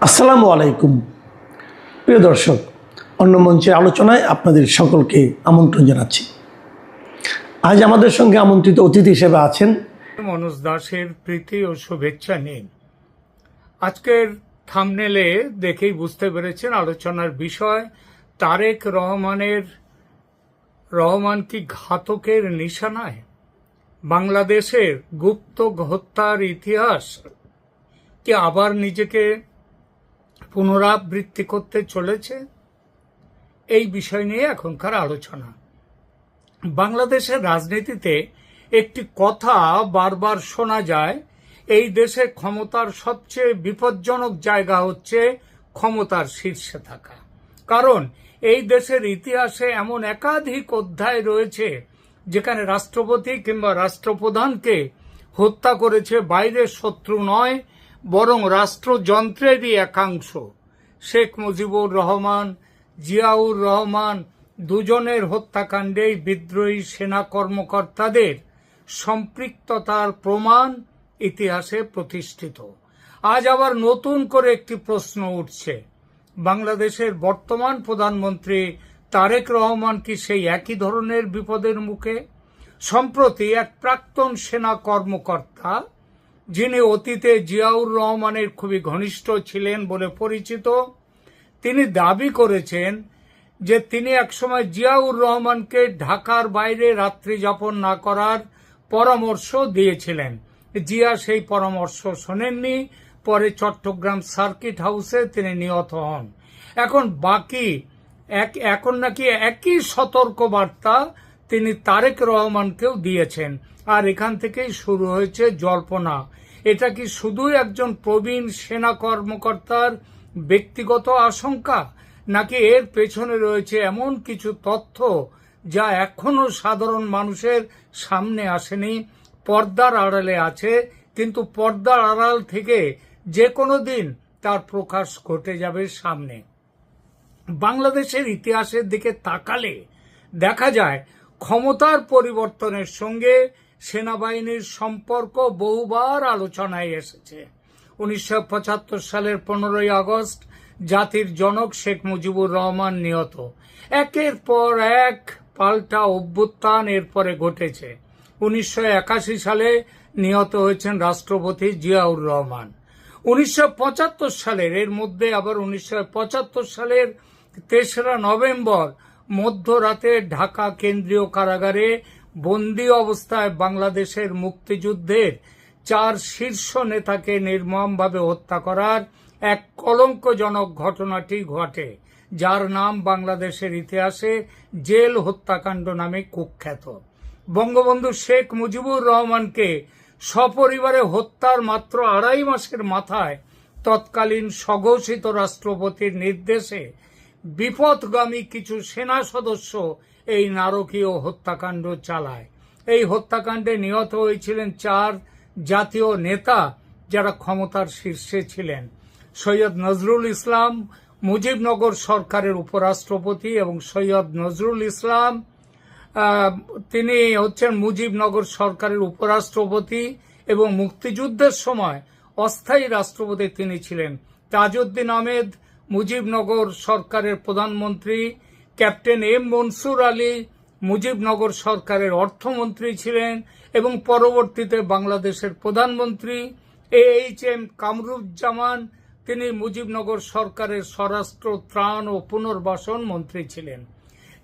আসসালামু আলাইকুম প্রিয় দর্শক, অন্য মঞ্চের আলোচনায় আপনাদের সকলকে আমন্ত্রণ জানাচ্ছি। আজ আমাদের সঙ্গে আমন্ত্রিত অতিথি হিসেবে আছেন মনোজ দাসের প্রীতি ও শুভেচ্ছা নিন। আজকের থাম্বনেলে দেখেই বুঝতে পেরেছেন আলোচনার বিষয় তারেক রহমান কি ঘাতকের নিশানায়? বাংলাদেশের গুপ্ত হত্যার ইতিহাস কি আবার নিজেকে পুনরাবৃত্তি করতে চলেছে? এই বিষয় নিয়ে এখনকার আলোচনা। বাংলাদেশের রাজনীতিতে একটি কথা বারবার শোনা যায়, এই দেশে ক্ষমতার সবচেয়ে বিপজ্জনক জায়গা হচ্ছে ক্ষমতার শীর্ষে থাকা। কারণ এই দেশের ইতিহাসে এমন একাধিক অধ্যায় রয়েছে যেখানে রাষ্ট্রপতি কিংবা রাষ্ট্রপ্রধানকে হত্যা করেছে বাইরের শত্রু নয়, বরং রাষ্ট্রযন্ত্রেরই একাংশ। শেখ মুজিবুর রহমান, জিয়াউর রহমান দুজনের হত্যাকাণ্ডেই বিদ্রোহী সেনা কর্মকর্তাদের সম্পৃক্ততার প্রমাণ ইতিহাসে প্রতিষ্ঠিত। আজ আবার নতুন করে একটি প্রশ্ন উঠছে, বাংলাদেশের বর্তমান প্রধানমন্ত্রী তারেক রহমান কি সেই একই ধরনের বিপদের মুখে? সম্প্রতি এক প্রাক্তন সেনা কর্মকর্তা, যিনি অতীতে জিয়াউর রহমানের খুবই ঘনিষ্ঠ ছিলেন বলে পরিচিত, তিনি দাবি করেছেন যে তিনি একসময় জিয়াউর রহমানকে ঢাকার বাইরে রাত্রি যাপন না করার পরামর্শ দিয়েছিলেন। জিয়া সেই পরামর্শ শোনেননি, পরে চট্টগ্রাম সার্কিট হাউসে তিনি নিহত হন। এখন নাকি একই সতর্ক বার্তা তিনি তারেক রহমানকেও দিয়েছেন। আর এখান থেকেই শুরু হয়েছে জল্পনা, এটা কি শুধুই একজন প্রবীণ সেনা কর্মকর্তার ব্যক্তিগত আশঙ্কা, নাকি এর পেছনে রয়েছে এমন কিছু তথ্য যা এখনো সাধারণ মানুষের সামনে আসেনি, পর্দার আড়ালে আছে, কিন্তু পর্দার আড়াল থেকে যে কোনো দিন তার প্রকাশ ঘটে যাবে সামনে। বাংলাদেশের ইতিহাসের দিকে তাকালে দেখা যায় ক্ষমতার পরিবর্তনের সঙ্গে সেনাবাহিনীর সম্পর্ক বহুবার আলোচনায় এসেছে। 1975 সালের 15ই আগস্ট জাতির জনক শেখ মুজিবুর রহমান নিহত। একের পর এক পাল্টা অভ্যুত্থান এরপরে ঘটেছে। 1981 সালে নিহত হয়েছেন রাষ্ট্রপতি জিয়াউর রহমান। 1975 সালের এর মধ্যে আবার 1975 সালের 3রা নভেম্বর মধ্যরাতে ঢাকা কেন্দ্রীয় কারাগারে বন্দী অবস্থায় বাংলাদেশের মুক্তিযুদ্ধের 4 শীর্ষ নেতাকে নির্মমভাবে হত্যা করার এক কলঙ্কজনক ঘটনাটি ঘটে, যার নাম বাংলাদেশের ইতিহাসে জেল হত্যাকাণ্ড নামে কুখ্যাত। বঙ্গবন্ধু শেখ মুজিবুর রহমানকে সপরিবারে হত্যার মাত্র 2.5 মাসের মাথায় তৎকালীন স্বঘোষিত রাষ্ট্রপতির নির্দেশে বিপথগামী কিছু সেনা সদস্য এই নারকীয় হত্যাকাণ্ড চালায়। এই হত্যাকাণ্ডে নিহত হয়েছিলেন 4 জাতীয় নেতা যারা ক্ষমতার শীর্ষে ছিলেন। সৈয়দ নজরুল ইসলাম, মুজিবনগর সরকারের উপরাষ্ট্রপতি, এবং সৈয়দ নজরুল ইসলাম তিনি হচ্ছেন মুজিবনগর সরকারের উপরাষ্ট্রপতি এবং মুক্তিযুদ্ধের সময় অস্থায়ী রাষ্ট্রপতি তিনি ছিলেন। তাজউদ্দিন আহমেদ মুজিবনগর সরকারের প্রধানমন্ত্রী, ক্যাপ্টেন এম মনসুর আলী মুজিবনগর সরকারের অর্থমন্ত্রী ছিলেন এবং পরবর্তীতে বাংলাদেশের প্রধানমন্ত্রী। AHM কামরুজ্জামান তিনি মুজিবনগর সরকারের স্বরাষ্ট্র, ত্রাণ ও পুনর্বাসন মন্ত্রী ছিলেন।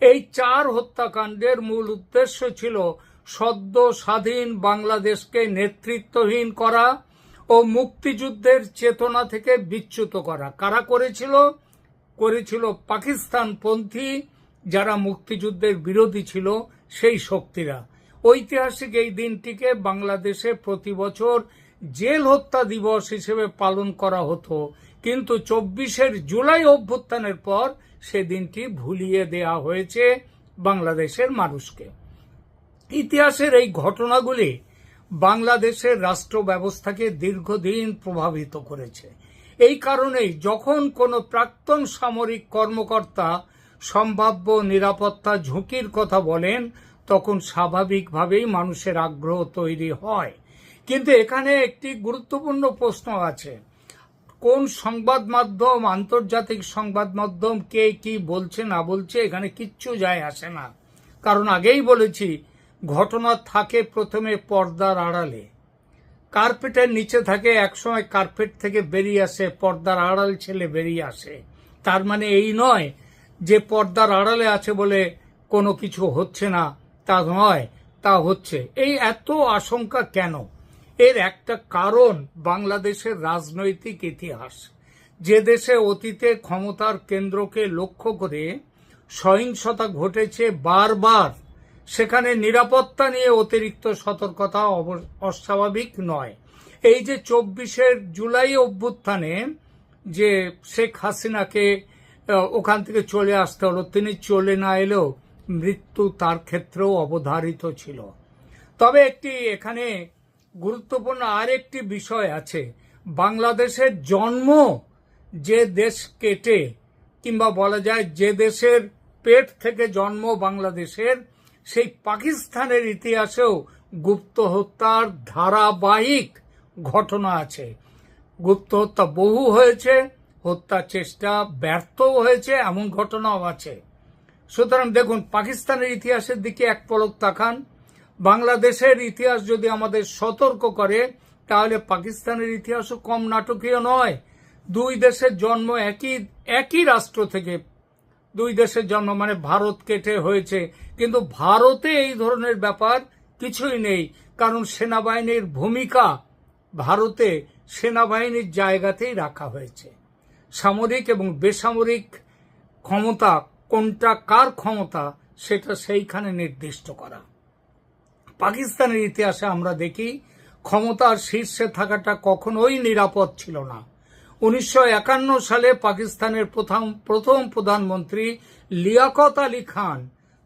এই 4 হত্যাকাণ্ডের মূল উদ্দেশ্য ছিল সদ্য স্বাধীন বাংলাদেশকে নেতৃত্বহীন করা ও মুক্তিযুদ্ধের চেতনা থেকে বিচ্যুত করা। কারা করেছিল পাকিস্তানপন্থী যারা মুক্তিযুদ্ধের বিরোধী ছিল, সেই শক্তিরা। ঐতিহাসিক এই দিনটিকে বাংলাদেশে প্রতি বছর জেল হত্যা দিবস হিসেবে পালন করা হতো, কিন্তু 24 জুলাই অভ্যুত্থানের পর সে দিনটি ভুলিয়ে দেয়া হয়েছে বাংলাদেশের মানুষকে। ইতিহাসের এই ঘটনাগুলি বাংলাদেশের রাষ্ট্র ব্যবস্থাকে দীর্ঘদিন প্রভাবিত করেছে। এই কারণেই যখন কোনো প্রাক্তন সামরিক কর্মকর্তা সম্ভাব্য নিরাপত্তা ঝুঁকির কথা বলেন, তখন স্বাভাবিকভাবেই মানুষের আগ্রহ তৈরি হয়। কিন্তু এখানে একটি গুরুত্বপূর্ণ প্রশ্ন আছে, কোন সংবাদ মাধ্যম, আন্তর্জাতিক সংবাদ মাধ্যম কে কি বলছে না বলছে এখানে কিচ্ছু যায় আসে না। কারণ আগেই বলেছি, ঘটনা থাকে প্রথমে পর্দার আড়ালে, কার্পেটের নিচে থাকে, একসময় কার্পেট থেকে বেরিয়ে আসে, পর্দার আড়াল ছেলে বেরিয়ে আসে। তার মানে এই নয় যে পর্দার আড়ালে আছে বলে কোনো কিছু হচ্ছে না, তা নয়, তা হচ্ছে। এই এত আশঙ্কা কেন? এর একটা কারণ বাংলাদেশের রাজনৈতিক ইতিহাস। যে দেশে অতীতে ক্ষমতার কেন্দ্রকে লক্ষ্য করে সহিংসতা ঘটেছে বারবার, সেখানে নিরাপত্তা নিয়ে অতিরিক্ত সতর্কতা অস্বাভাবিক নয়। এই যে 24 জুলাই অভ্যুত্থানে যে শেখ হাসিনাকে ওখান থেকে চলে আসতে হলো, তিনি চলে না এলেও মৃত্যু তার ক্ষেত্রেও অবধারিত ছিল। তবে একটি এখানে গুরুত্বপূর্ণ আরেকটি বিষয় আছে। বাংলাদেশের জন্ম যে দেশ কেটে, কিংবা বলা যায় যে দেশের পেট থেকে জন্ম বাংলাদেশের, সেই পাকিস্তানের ইতিহাসেও গুপ্ত হত্যার ধারাবাহিক ঘটনা আছে। গুপ্ত হত্যা বহু হয়েছে, হত্যা চেষ্টা ব্যর্থও হয়েছে, এমন ঘটনাও আছে। সুতরাং দেখুন, পাকিস্তানের ইতিহাসের দিকে এক পলক তাকান। বাংলাদেশের ইতিহাস যদি আমাদের সতর্ক করে, তাহলে পাকিস্তানের ইতিহাসও কম নাটকীয় নয়। দুই দেশের জন্ম একই রাষ্ট্র থেকে, দুই দেশের জন্ম মানে ভারত কেটে হয়েছে, কিন্তু ভারতে এই ধরনের ব্যাপার কিছুই নেই। কারণ সেনাবাহিনীর ভূমিকা ভারতে সেনাবাহিনীর জায়গাতেই রাখা হয়েছে। সামরিক এবং বেসামরিক ক্ষমতা কোনটা কার ক্ষমতা, সেটা সেইখানে নির্দিষ্ট করা। পাকিস্তানের ইতিহাসে আমরা দেখি ক্ষমতার শীর্ষে থাকাটা কখনোই নিরাপদ ছিল না। 1951 সালে পাকিস্তানের প্রথম প্রধানমন্ত্রী লিয়াকত আলী খান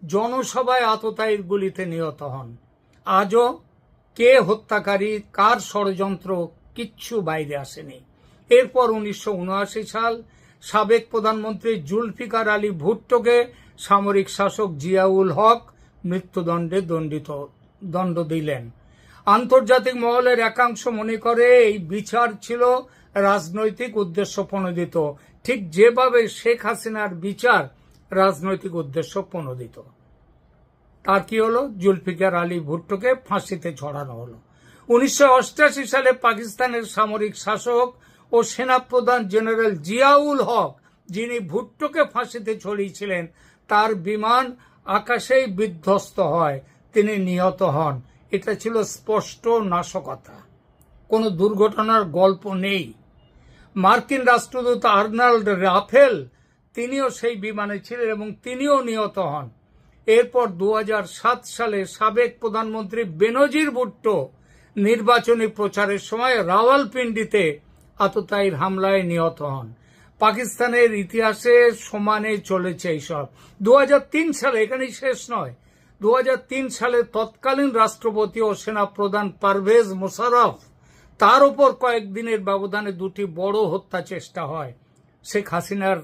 জনসভায় আততায়ীর গুলিতে নিহত হন। আজও কে হত্যাকারী, কার ষড়যন্ত্র, কিচ্ছু বাইরে আসেনি। এরপর 1979 সাল সাবেক প্রধানমন্ত্রী জুলফিকার আলী ভুট্টোকে সামরিক শাসক জিয়াউল হক মৃত্যুদণ্ডে দণ্ড দিলেন। আন্তর্জাতিক মহলের একাংশ মনে করে এই বিচার ছিল রাজনৈতিক উদ্দেশ্য প্রণোদিত, ঠিক যেভাবে শেখ হাসিনার বিচার রাজনৈতিক উদ্দেশ্য প্রণোদিত। তার কি হলো? জুলফিকার আলী ভুট্টোকে ফাঁসিতে ঝরানো হলো। 1988 সালে পাকিস্তানের সামরিক শাসক ও সেনাপ্রধান জেনারেল জিয়াউল হক, যিনি ভুট্টোকে ফাঁসিতে ঝরিয়েছিলেন, তার বিমান আকাশেই বিধ্বস্ত হয়, তিনি নিহত হন। এটা ছিল স্পষ্ট নাশকতা, কোনো দুর্ঘটনার গল্প নেই। মার্কিন রাষ্ট্রদূত আর্নাল্ড রাফেল, তিনিও সেই বিমানে ছিলেন এবং তিনিও নিহত হন। এরপর 2007 সালে সাবেক প্রধানমন্ত্রী বেনজির ভুট্টো নির্বাচনী প্রচারের সময় রাওয়ালপিন্ডিতে আততায়ীর হামলায় নিহত হন। পাকিস্তানের ইতিহাসে সমানে চলেছে এইসব। 2003 সালে, এখানেই শেষ নয়, 2003 সালে তৎকালীন রাষ্ট্রপতি ও সেনাপ্রধান পারভেজ মোশাররফ, তার উপর কয়েকদিনের ব্যবধানে দুটি বড় হত্যা চেষ্টা হয়। শেখ হাসিনার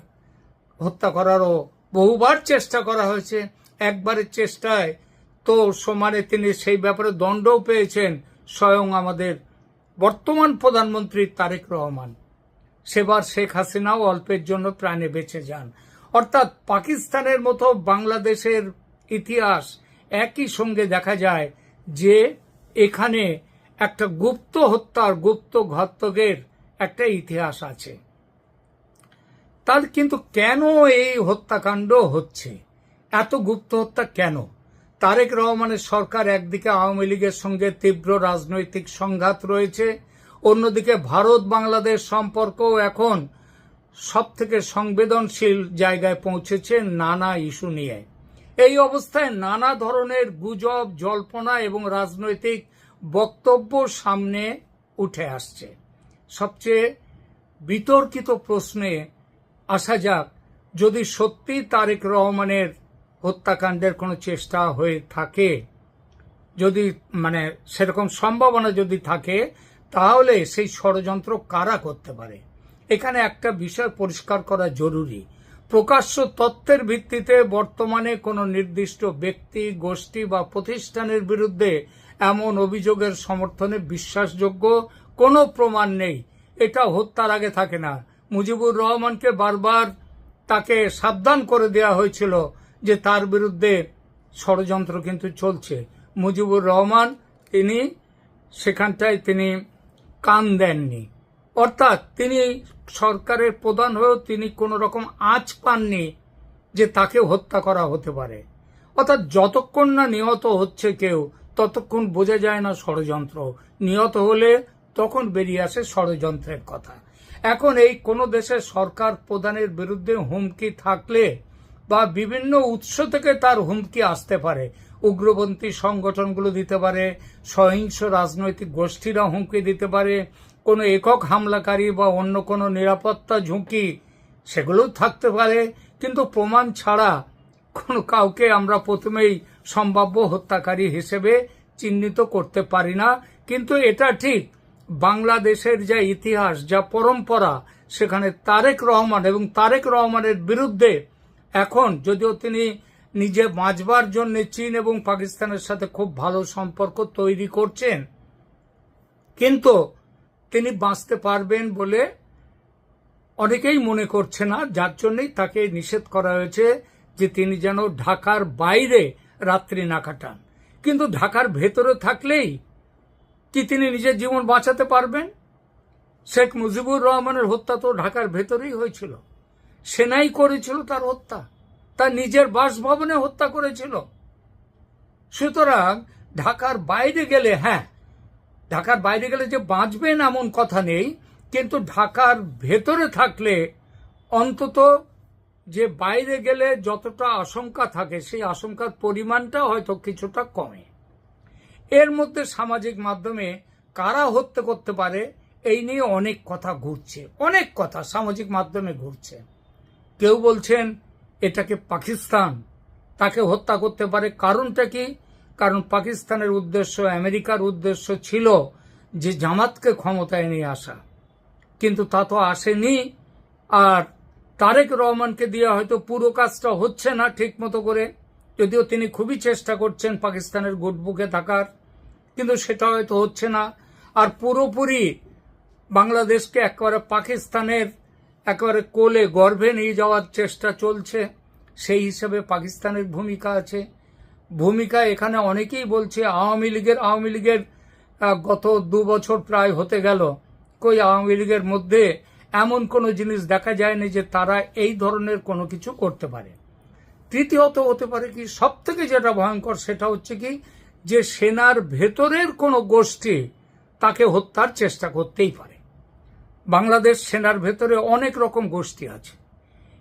হত্যা করারও বহুবার চেষ্টা করা হয়েছে। একবারের চেষ্টায় তো সমানে তিনি সেই ব্যাপারে দণ্ডও পেয়েছেন স্বয়ং আমাদের বর্তমান প্রধানমন্ত্রী তারেক রহমান। সেবার শেখ হাসিনাও অল্পের জন্য প্রাণে বেঁচে যান। অর্থাৎ পাকিস্তানের মতো বাংলাদেশের ইতিহাস একই সঙ্গে দেখা যায় যে এখানে একটা গুপ্ত হত্যার, গুপ্ত ঘাতকের একটা ইতিহাস আছে। তার কিন্তু কেন এই হত্যাকাণ্ড হচ্ছে, এত গুপ্ত হত্যা কেন? তারেক রহমানের সরকার একদিকে আওয়ামী লীগের সঙ্গে তীব্র রাজনৈতিক সংঘাত রয়েছে, অন্যদিকে ভারত বাংলাদেশ সম্পর্কও এখন সবথেকে সংবেদনশীল জায়গায় পৌঁছেছে নানা ইস্যু নিয়ে। এই অবস্থায় নানা ধরনের গুজব, জল্পনা এবং রাজনৈতিক বক্তব্য সামনে উঠে আসছে। সবচেয়ে বিতর্কিত প্রশ্নে আসা যাক, যদি সত্যি তারেক রহমানের হত্যাকাণ্ডের কোনো চেষ্টা হয়ে থাকে, যদি সেরকম সম্ভাবনা যদি থাকে, তাহলে সেই ষড়যন্ত্র কারা করতে পারে? এখানে একটা বিষয় পরিষ্কার করা জরুরি। প্রকাশ্য তথ্যের ভিত্তিতে বর্তমানে কোনো নির্দিষ্ট ব্যক্তি, গোষ্ঠী বা প্রতিষ্ঠানের বিরুদ্ধে এমন অভিযোগের সমর্থনে বিশ্বাসযোগ্য কোনো প্রমাণ নেই এটা হত্যার আগে থাকে না। মুজিবুর রহমানকে বারবার তাকে সাবধান করে দেওয়া হয়েছিল যে তার বিরুদ্ধে ষড়যন্ত্র কিন্তু চলছে। মুজিবুর রহমান তিনি সেখানটায় তিনি কান দেননি, অর্থাৎ তিনি সরকারের প্রধান হয়েও তিনি কোনো রকম আঁচ পাননি যে তাকে হত্যা করা হতে পারে। অর্থাৎ যতক্ষণ না নিহত হচ্ছে কেউ ততক্ষণ বোঝা যায় না ষড়যন্ত্র, নিহত হলে তখন বেরিয়ে আসে ষড়যন্ত্রের কথা। এখন এই কোনো দেশের সরকার প্রধানের বিরুদ্ধে হুমকি থাকলে বা বিভিন্ন উৎস থেকে তার হুমকি আসতে পারে, উগ্রপন্থী সংগঠনগুলো দিতে পারে, সহিংস রাজনৈতিক গোষ্ঠীরা হুমকি দিতে পারে, কোনো একক হামলাকারী বা অন্য কোনো নিরাপত্তা ঝুঁকি সেগুলোও থাকতে পারে, কিন্তু প্রমাণ ছাড়া কোনো কাউকে আমরা প্রথমেই সম্ভাব্য হত্যাকারী হিসেবে চিহ্নিত করতে পারি না। কিন্তু এটা ঠিক, বাংলাদেশের যা ইতিহাস, যা পরম্পরা, সেখানে তারেক রহমান এবং তারেক রহমানের বিরুদ্ধে এখন যদিও তিনি নিজে বাঁচবার জন্য চীন এবং পাকিস্তানের সাথে খুব ভালো সম্পর্ক তৈরি করছেন, কিন্তু তিনি বাঁচতে পারবেন বলে অনেকেই মনে করছে না, যার জন্যই তাকে নিষেধ করা হয়েছে যে তিনি যেন ঢাকার বাইরে রাত্রি না কাটান। কিন্তু ঢাকার ভেতরে থাকলেই কি তিনি নিজের জীবন বাঁচাতে পারবেন? শেখ মুজিবুর রহমানের হত্যা তো ঢাকার ভেতরেই হয়েছিল, সেনাই করেছিল তার হত্যা, তার নিজের বাসভবনে হত্যা করেছিল। সুতরাং ঢাকার বাইরে গেলে, হ্যাঁ, ঢাকার বাইরে গেলে যে বাঁচবেন এমন কথা নেই, কিন্তু ঢাকার ভেতরে থাকলে অন্তত যে বাইরে গেলে যতটা আশঙ্কা থাকে সেই আশঙ্কার পরিমাণটা হয়তো কিছুটা কমে। এর মধ্যে সামাজিক মাধ্যমে কারা হত্যা করতে পারে এই নিয়ে অনেক কথা ঘুরছে, অনেক কথা সামাজিক মাধ্যমে ঘুরছে। কেউ বলছেন এটাকে পাকিস্তান তাকে হত্যা করতে পারে। কারণটা কি? কারণ পাকিস্তানের উদ্দেশ্য, আমেরিকার উদ্দেশ্য ছিল যে জামাতকে ক্ষমতায় নিয়ে আসা, কিন্তু তা তো আসেনি। আর তারেক রহমানকে দিয়ে হয়তো পুরো কাজটা হচ্ছে না ঠিক মতো করে, যদিও তিনি খুবই চেষ্টা করছেন পাকিস্তানের গুডবুকে থাকার, কিন্তু সেটা হয়তো হচ্ছে না। আর পুরোপুরি বাংলাদেশকে একেবারে পাকিস্তানের একেবারে কোলে গর্ভে নিয়ে যাওয়ার চেষ্টা চলছে, সেই হিসেবে পাকিস্তানের ভূমিকা আছে। ভূমিকা এখানে অনেকেই বলছে আওয়ামী লীগের গত 2 বছর প্রায় হতে গেল, কই আওয়ামী লীগের মধ্যে এমন কোনো জিনিস দেখা যায়নি যে তারা এই ধরনের কোনো কিছু করতে পারে। তৃতীয়ত হতে পারে কি, সব থেকে যেটা ভয়ঙ্কর সেটা হচ্ছে কি, যে সেনার ভেতরের কোনো গোষ্ঠী তাকে হত্যার চেষ্টা করতেই পারে। বাংলাদেশ সেনার ভেতরে অনেক রকম গোষ্ঠী আছে,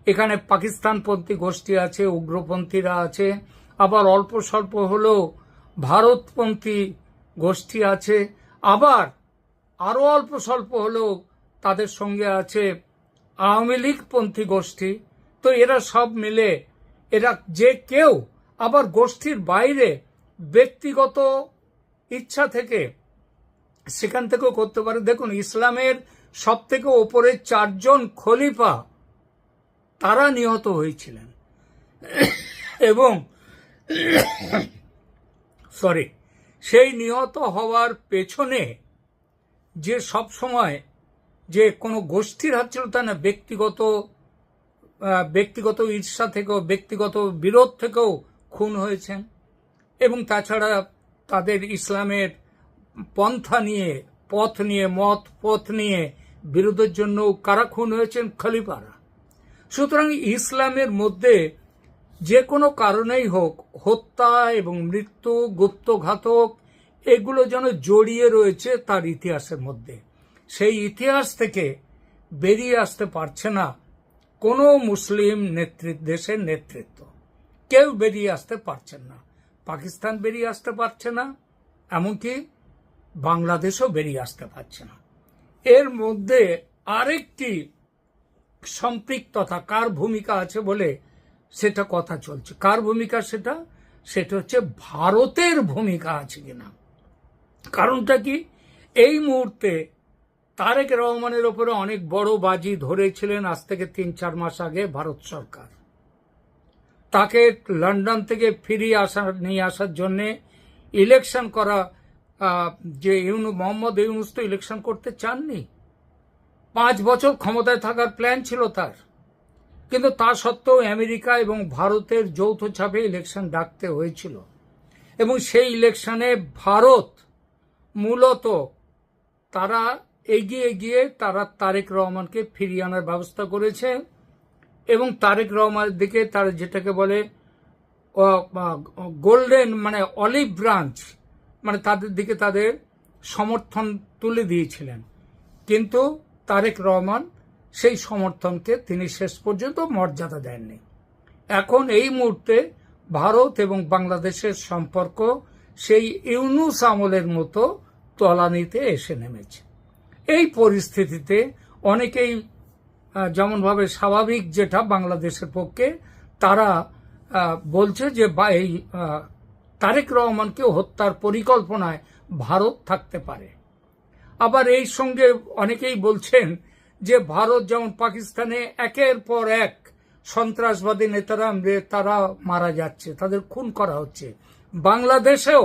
এখানে পাকিস্তানপন্থী গোষ্ঠী আছে, উগ্রপন্থীরা আছে, আবার অল্প স্বল্প হলেও ভারতপন্থী গোষ্ঠী আছে, আবার আরো অল্প স্বল্প হলেও তাদের সঙ্গে আছে আওয়ামী লীগপন্থী গোষ্ঠী। তো এরা সব মিলে এরা যে কেউ আবার গোষ্ঠীর বাইরে ব্যক্তিগত ইচ্ছা থেকে সেখান থেকেও করতে পারে। দেখুন, ইসলামের সব থেকে ওপরে 4 জন খলিফা তারা নিহত হয়েছিলেন এবং সেই নিহত হওয়ার পেছনে যে সব সময় যে কোনো গোষ্ঠীর হাত ছিল তা না, ব্যক্তিগত ঈর্ষা থেকেও, ব্যক্তিগত বিরোধ থেকেও খুন হয়েছেন। এবং তাছাড়া তাদের ইসলামের পন্থা নিয়ে, পথ নিয়ে বিরোধের জন্য কারা খুন হয়েছেন? খলিফারা। সুতরাং ইসলামের মধ্যে যে কোনো কারণেই হোক হত্যা এবং মৃত্যু, গুপ্তঘাতক, এগুলো যেন জড়িয়ে রয়েছে তার ইতিহাসের মধ্যে। সেই ইতিহাস থেকে বেরিয়ে আসতে পারছে না কোনো মুসলিম দেশের নেতৃত্ব, কেউ বেরিয়ে আসতে পারছেন না। পাকিস্তান বেরিয়ে আসতে পারছে না, এমনকি বাংলাদেশও বেরিয়ে আসতে পারছে না। এর মধ্যে আরেকটি সম্পৃক্ততা, কার ভূমিকা আছে বলে সেটা কথা চলছে। কার ভূমিকা? সেটা হচ্ছে ভারতের ভূমিকা আছে কিনা। কারণটা কি, এই মুহূর্তে তারেক রহমানের ওপরে অনেক বড় বাজি ধরেছিলেন আজ থেকে 3-4 মাস আগে ভারত সরকার। তাকে লন্ডন থেকে নিয়ে আসার জন্য ইলেকশন করা, যে মোহাম্মদ ইউনূস তো ইলেকশন করতে চাননি, 5 বছর ক্ষমতায় থাকার প্ল্যান ছিল তার, কিন্তু তা সত্ত্বেও আমেরিকা এবং ভারতের যৌথ চাপে ইলেকশন ডাকতে হয়েছিল এবং সেই ইলেকশনে ভারত মূলত তারা এগিয়ে গিয়ে তারা তারেক রহমানকে ফিরিয়ে আনার ব্যবস্থা করেছে এবং তারেক রহমানের দিকে তারা যেটাকে বলে গোল্ডেন মানে অলিভ ব্রাঞ্চ মানে তাদের দিকে তাদের সমর্থন তুলে দিয়েছিলেন, কিন্তু তারেক রহমান সেই সমর্থনকে তিনি শেষ পর্যন্ত মর্যাদা দেননি। এখন এই মুহূর্তে ভারত এবং বাংলাদেশের সম্পর্ক সেই ইউনূস আমলের মতো তলানিতে এসে নেমেছে। এই পরিস্থিতিতে অনেকেই যেমনভাবে স্বাভাবিক যেটা বাংলাদেশের পক্ষে তারা বলছে যে এই তারেক রহমানকে হত্যার পরিকল্পনায় ভারত থাকতে পারে। আবার এই সঙ্গে অনেকেই বলছেন যে ভারত যেমন পাকিস্তানে একের পর এক সন্ত্রাসবাদী নেতারা তারা মারা যাচ্ছে, তাদের খুন করা হচ্ছে, বাংলাদেশেও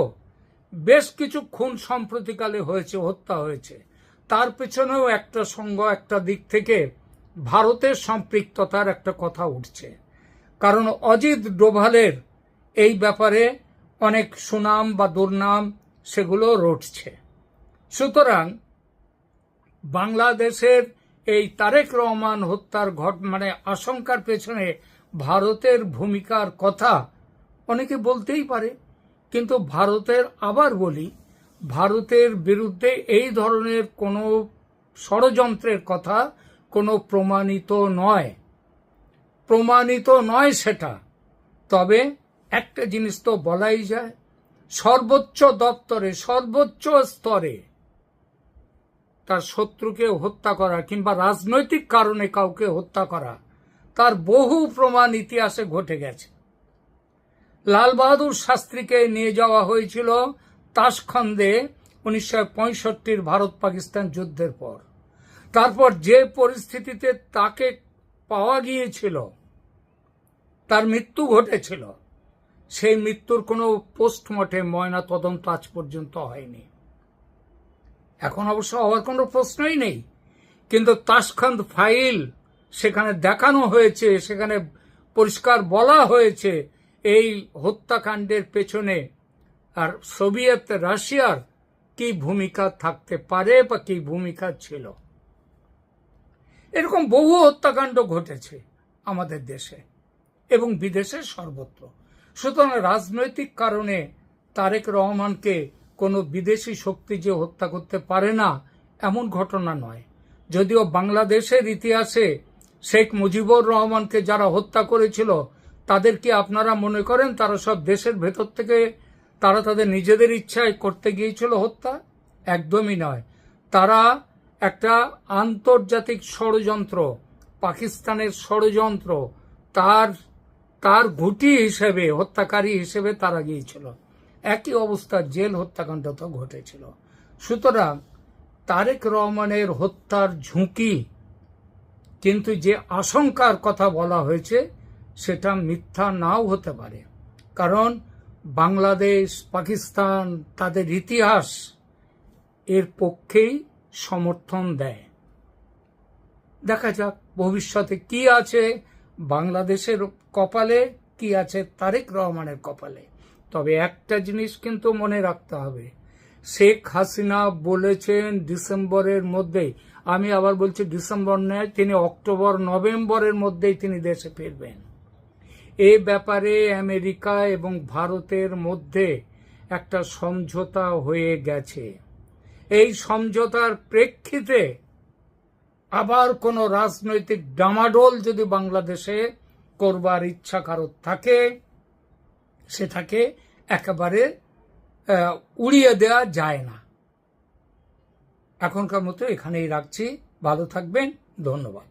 বেশ কিছু খুন সম্প্রতিকালে হয়েছে, হত্যা হয়েছে, তার পেছনেও একটা সঙ্গ একটা দিক থেকে ভারতের সম্পৃক্ততার একটা কথা উঠছে। কারণ অজিত ডোভালের এই ব্যাপারে অনেক সুনাম বা দুর্নাম সেগুলো রটছে। সুতরাং বাংলাদেশের এই তারেক রহমান হত্যার মানে আশঙ্কার পেছনে ভারতের ভূমিকার কথা অনেকে বলতেই পারে, কিন্তু ভারতের আবার বলি ভারতের বিরুদ্ধে এই ধরনের কোনো ষড়যন্ত্রের কথা কোনো প্রমাণিত নয় সেটা। তবে একটা জিনিস তো বলাই যায়, সর্বোচ্চ দপ্তরে সর্বোচ্চ স্তরে তার শত্রুকে হত্যা করা কিংবা রাজনৈতিক কারণে কাউকে হত্যা করা তার বহু প্রমাণ ইতিহাসে ঘটে গেছে। লাল বাহাদুর শাস্ত্রীকে নিয়ে যাওয়া হয়েছিল তাশখন্দে 1965 ভারত পাকিস্তান যুদ্ধের পর। তারপর যে পরিস্থিতিতে তাকে পাওয়া গিয়েছিল, তার মৃত্যু ঘটেছিল, সেই মৃত্যুর কোনো পোস্টমর্টেম ময়না তদন্ত আজ পর্যন্ত হয়নি। এখন অবশ্য হওয়ার কোনো প্রশ্নই নেই, কিন্তু তাশখন্দ ফাইল সেখানে দেখানো হয়েছে, সেখানে পরিষ্কার বলা হয়েছে এই হত্যাকাণ্ডের পেছনে আর সোভিয়েত রাশিয়ার কি ভূমিকা থাকতে পারে বা কি ভূমিকা ছিল। এরকম বহু হত্যাকাণ্ড ঘটেছে আমাদের দেশে এবং বিদেশে সর্বত্র। সুতরাং রাজনৈতিক কারণে তারেক রহমানকে কোনো বিদেশি শক্তি যে হত্যা করতে পারে না এমন ঘটনা নয়। যদিও বাংলাদেশের ইতিহাসে শেখ মুজিবুর রহমানকে যারা হত্যা করেছিল তাদের কি আপনারা মনে করেন তারা সব দেশের ভেতর থেকে তারা তাদের নিজেদের ইচ্ছায় করতে গিয়েছিল হত্যা? একদমই নয়। তারা একটা আন্তর্জাতিক ষড়যন্ত্র, পাকিস্তানের ষড়যন্ত্র, তার ঘুঁটি হিসেবে হত্যাকারী হিসেবে তারা গিয়েছিল। একই অবস্থা জেল হত্যাকাণ্ড তো ঘটেছিল। সুতরাং তারেক রহমানের হত্যার ঝুঁকি, কিন্তু যে আশঙ্কার কথা বলা হয়েছে সেটা মিথ্যা নাও হতে পারে, কারণ বাংলাদেশ পাকিস্তান তাদের ইতিহাস এর পক্ষেই সমর্থন দেয়। দেখা যাক ভবিষ্যতে কি আছে বাংলাদেশের কপালে, কি আছে তারেক রহমানের কপালে। তবে একটা জিনিস কিন্তু মনে রাখতে হবে, শেখ হাসিনা বলেছেন ডিসেম্বরের মধ্যেই, আমি আবার বলছি ডিসেম্বর নয়, তিনি অক্টোবর নভেম্বরের মধ্যেই তিনি দেশে ফিরবেন। এ ব্যাপারে আমেরিকা এবং ভারতের মধ্যে একটা সমঝোতা হয়ে গেছে। এই সমঝোতার প্রেক্ষিতে আবার কোনো রাজনৈতিক ডামাডোল যদি বাংলাদেশে করবার ইচ্ছা কারো থাকে সেটাকে একেবারে উড়িয়ে দেওয়া যায় না। এখনকার মতো এখানেই রাখছি। ভালো থাকবেন, ধন্যবাদ।